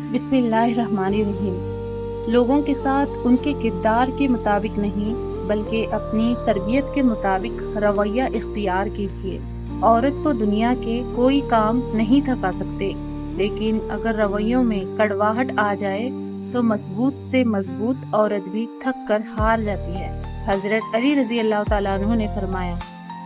بسم اللہ الرحمن الرحیم۔ لوگوں کے ساتھ ان کے کردار کے مطابق نہیں بلکہ اپنی تربیت کے مطابق رویہ اختیار کیجیے۔ عورت کو دنیا کے کوئی کام نہیں تھکا سکتے، لیکن اگر رویوں میں کڑواہٹ آ جائے تو مضبوط سے مضبوط عورت بھی تھک کر ہار جاتی ہے۔ حضرت علی رضی اللہ تعالیٰ عنہ نے فرمایا،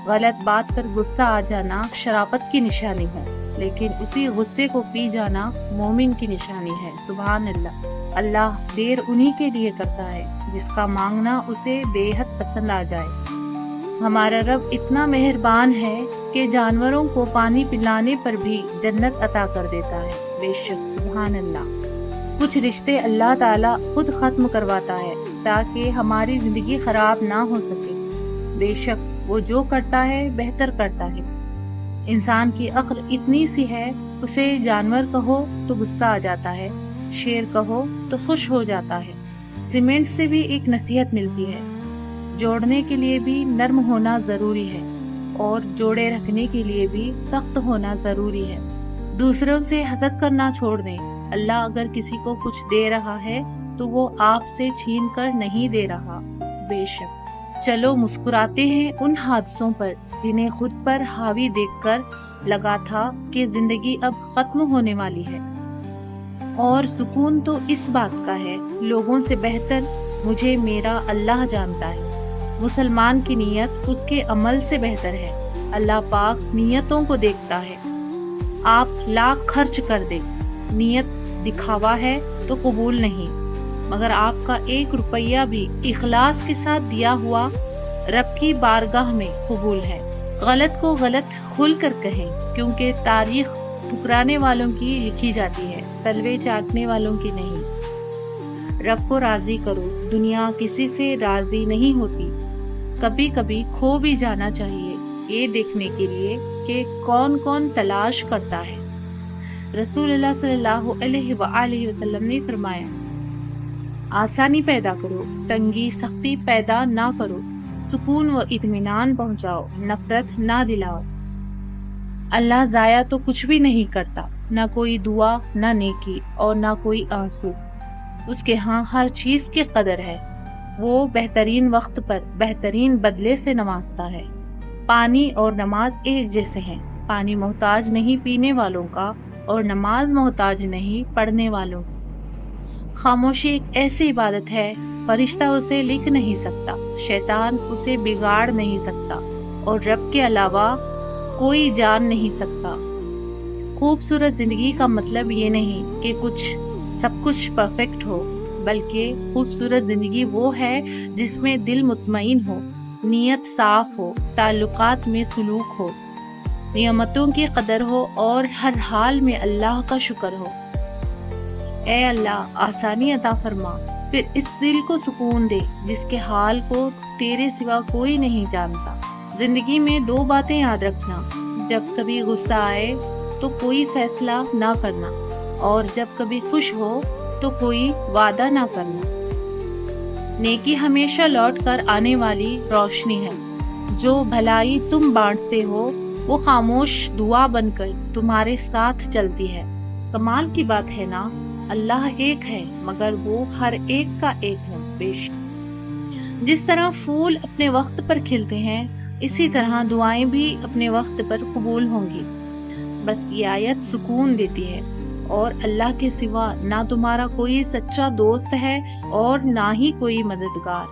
غلط بات پر غصہ آ جانا شرافت کی نشانی ہے، لیکن اسی غصے کو پی جانا مومن کی نشانی ہے۔ سبحان اللہ۔ اللہ دیر انہی کے لیے کرتا ہے جس کا مانگنا اسے بے حد پسند آ جائے۔ ہمارا رب اتنا مہربان ہے کہ جانوروں کو پانی پلانے پر بھی جنت عطا کر دیتا ہے۔ بے شک سبحان اللہ۔ کچھ رشتے اللہ تعالیٰ خود ختم کرواتا ہے تاکہ ہماری زندگی خراب نہ ہو سکے۔ بے شک وہ جو کرتا ہے بہتر کرتا ہے۔ انسان کی عقل اتنی سی ہے، اسے جانور کہو تو غصہ آ جاتا ہے، شیر کہو تو خوش ہو جاتا ہے۔ سیمنٹ سے بھی ایک نصیحت ملتی ہے، جوڑنے کے لیے بھی نرم ہونا ضروری ہے اور جوڑے رکھنے کے لیے بھی سخت ہونا ضروری ہے۔ دوسروں سے حسد کرنا چھوڑ دیں۔ اللہ اگر کسی کو کچھ دے رہا ہے تو وہ آپ سے چھین کر نہیں دے رہا۔ بے شک چلو مسکراتے ہیں ان حادثوں پر جنہیں خود پر حاوی دیکھ کر لگا تھا کہ زندگی اب ختم ہونے والی ہے، اور سکون تو اس بات کا ہے لوگوں سے بہتر مجھے میرا اللہ جانتا ہے۔ مسلمان کی نیت اس کے عمل سے بہتر ہے۔ اللہ پاک نیتوں کو دیکھتا ہے۔ آپ لاکھ خرچ کر دیں، نیت دکھاوا ہے تو قبول نہیں، مگر آپ کا 1 روپیہ بھی اخلاص کے ساتھ دیا ہوا رب کی بارگاہ میں قبول ہے۔ غلط کو غلط کھل کر کہیں، کیونکہ تاریخ ٹھکرانے والوں کی لکھی جاتی ہے، تلوے چاٹنے والوں کی نہیں۔ رب کو راضی کرو، دنیا کسی سے راضی نہیں ہوتی۔ کبھی کبھی کھو بھی جانا چاہیے، یہ دیکھنے کے لیے کہ کون کون تلاش کرتا ہے۔ رسول اللہ صلی اللہ علیہ وآلہ وسلم نے فرمایا، آسانی پیدا کرو، تنگی سختی پیدا نہ کرو، سکون و اطمینان پہنچاؤ، نفرت نہ دلاؤ۔ اللہ ضائع تو کچھ بھی نہیں کرتا، نہ کوئی دعا، نہ نیکی اور نہ کوئی آنسو۔ اس کے ہاں ہر چیز کی قدر ہے۔ وہ بہترین وقت پر بہترین بدلے سے نوازتا ہے۔ پانی اور نماز ایک جیسے ہیں۔ پانی محتاج نہیں پینے والوں کا، اور نماز محتاج نہیں پڑھنے والوں کی۔ خاموشی ایک ایسی عبادت ہے، فرشتہ اسے لکھ نہیں سکتا، شیطان اسے بگاڑ نہیں سکتا، اور رب کے علاوہ کوئی جان نہیں سکتا۔ خوبصورت زندگی کا مطلب یہ نہیں کہ سب کچھ پرفیکٹ ہو، بلکہ خوبصورت زندگی وہ ہے جس میں دل مطمئن ہو، نیت صاف ہو، تعلقات میں سلوک ہو، نعمتوں کی قدر ہو اور ہر حال میں اللہ کا شکر ہو۔ اے اللہ آسانی عطا فرما، پھر اس دل کو سکون دے جس کے حال کو تیرے سوا کوئی نہیں جانتا۔ زندگی میں 2 باتیں یاد رکھنا، جب کبھی غصہ آئے تو کوئی فیصلہ نہ کرنا، اور جب کبھی خوش ہو تو کوئی وعدہ نہ کرنا۔ نیکی ہمیشہ لوٹ کر آنے والی روشنی ہے۔ جو بھلائی تم بانٹتے ہو وہ خاموش دعا بن کر تمہارے ساتھ چلتی ہے۔ کمال کی بات ہے نا، اللہ ایک ہے مگر وہ ہر ایک کا ایک ہے۔ بے شک جس طرح پھول اپنے وقت پر کھلتے ہیں، اسی طرح دعائیں بھی اپنے وقت پر قبول ہوں گی۔ بس یہ آیت سکون دیتی ہے، اور اللہ کے سوا نہ تمہارا کوئی سچا دوست ہے اور نہ ہی کوئی مددگار،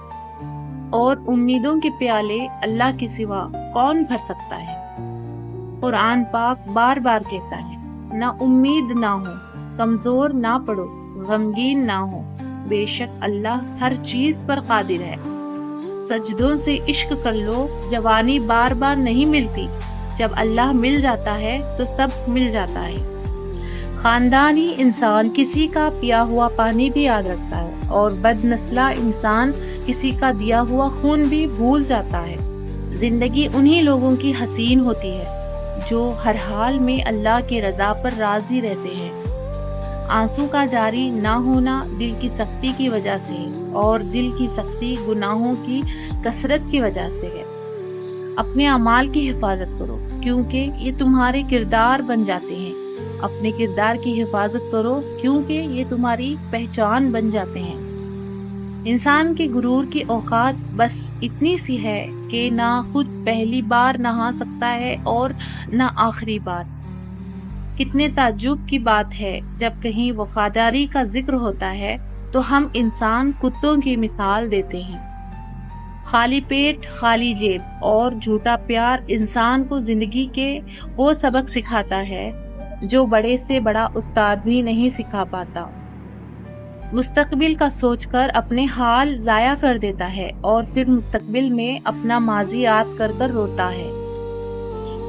اور امیدوں کے پیالے اللہ کے سوا کون بھر سکتا ہے۔ قرآن پاک بار بار کہتا ہے، نہ امید نہ ہو، کمزور نہ پڑو، غمگین نہ ہو، بے شک اللہ ہر چیز پر قادر ہے۔ سجدوں سے عشق کر لو، جوانی بار بار نہیں ملتی، جب اللہ مل جاتا ہے تو سب مل جاتا ہے۔ خاندانی انسان کسی کا پیا ہوا پانی بھی یاد رکھتا ہے، اور بد نسلہ انسان کسی کا دیا ہوا خون بھی بھول جاتا ہے۔ زندگی انہی لوگوں کی حسین ہوتی ہے جو ہر حال میں اللہ کی رضا پر راضی رہتے ہیں۔ آنسو کا جاری نہ ہونا دل کی سختی کی وجہ سے ہے، اور دل کی سختی گناہوں کی کثرت کی وجہ سے ہے۔ اپنے اعمال کی حفاظت کرو، کیونکہ یہ تمہارے کردار بن جاتے ہیں۔ اپنے کردار کی حفاظت کرو کیونکہ یہ تمہاری پہچان بن جاتے ہیں۔ انسان کے غرور کی اوقات بس اتنی سی ہے کہ نہ خود پہلی بار نہا سکتا ہے اور نہ آخری بار۔ کتنے تعجب کی بات ہے جب کہیں وفاداری کا ذکر ہوتا ہے تو ہم انسان کتوں کی مثال دیتے ہیں۔ خالی پیٹ، خالی جیب اور جھوٹا پیار انسان کو زندگی کے وہ سبق سکھاتا ہے جو بڑے سے بڑا استاد بھی نہیں سکھا پاتا۔ مستقبل کا سوچ کر اپنے حال ضائع کر دیتا ہے اور پھر مستقبل میں اپنا ماضی یاد کر کر روتا ہے۔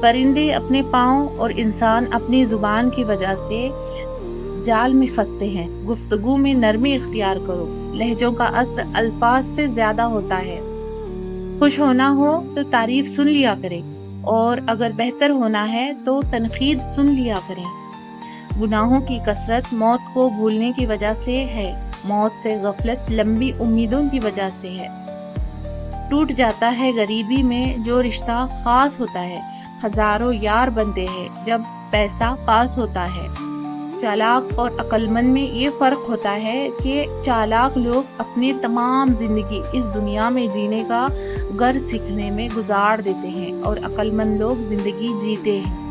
پرندے اپنے پاؤں اور انسان اپنی زبان کی وجہ سے جال میں پھنستے ہیں۔ گفتگو میں نرمی اختیار کرو، لہجوں کا اثر الفاظ سے زیادہ ہوتا ہے۔ خوش ہونا ہو تو تعریف سن لیا کریں اور اگر بہتر ہونا ہے تو تنقید سن لیا کریں۔ گناہوں کی کثرت موت کو بھولنے کی وجہ سے ہے، موت سے غفلت لمبی امیدوں کی وجہ سے ہے۔ ٹوٹ جاتا ہے غریبی میں جو رشتہ خاص ہوتا ہے، ہزاروں یار بنتے ہیں جب پیسہ پاس ہوتا ہے۔ چالاک اور عقل مند میں یہ فرق ہوتا ہے کہ چالاک لوگ اپنی تمام زندگی اس دنیا میں جینے کا گر سیکھنے میں گزار دیتے ہیں اور عقل مند لوگ زندگی جیتے ہیں۔